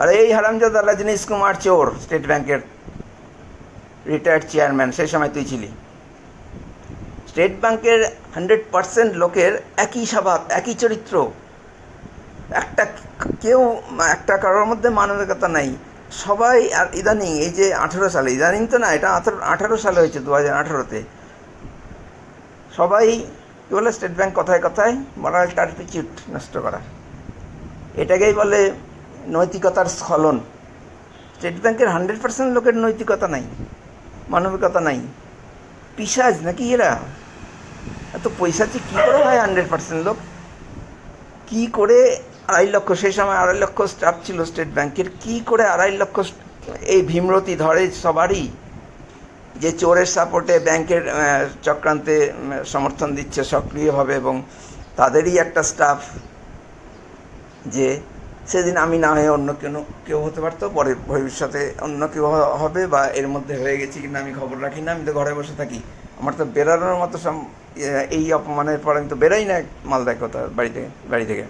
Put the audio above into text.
আর এই হারামজাদা রজনীশ কুমার চোর, স্টেট ব্যাংকের রিটায়ার্ড চেয়ারম্যান, সেই সময় তুই ছিলি। স্টেট ব্যাংকের 100% লোকের একই স্বভাব, একই চরিত্র, একটা কারোর মধ্যে মানবিকতা নাই সবাই। আর ইদানিং এই যে 18 সালে, ইদানিং তো না, এটা 18 সালে হয়েছে, 2018-তে সবাই কী বলে, স্টেট ব্যাংক কথায় কথায় মরাল টার্টিটিউড নষ্ট করা, এটাকেই বলে নৈতিকতার স্খলন। স্টেট ব্যাংকের 100% লোকের নৈতিকতা নাই, মানবিকতা নাই। পিশাচ নাকি এরা? এত পয়সাতে কী করে হয় 100% লোক? কী করে 2.5 লক্ষ, সেই সময় 2.5 লক্ষ স্টাফ ছিল স্টেট ব্যাংকের, কী করে 2.5 লক্ষ এই ভীমরতি ধরে সবারই, যে চোরের সাপোর্টে ব্যাংকের চক্রান্তে সমর্থন দিচ্ছে সক্রিয়ভাবে, এবং তাদেরই একটা স্টাফ, যে সেদিন আমি না হয়ে অন্য কেউ হতে পারতো, পরে ভবিষ্যতে অন্য কেউ হবে, বা এর মধ্যে হয়ে গেছি কিনা আমি খবর রাখি না, আমি তো ঘরে বসে থাকি। আমার তো বেরোনোর মতো এই অপমানের পর আমি তো বেরোই না মালদায় কোথাও বাড়ি থেকে।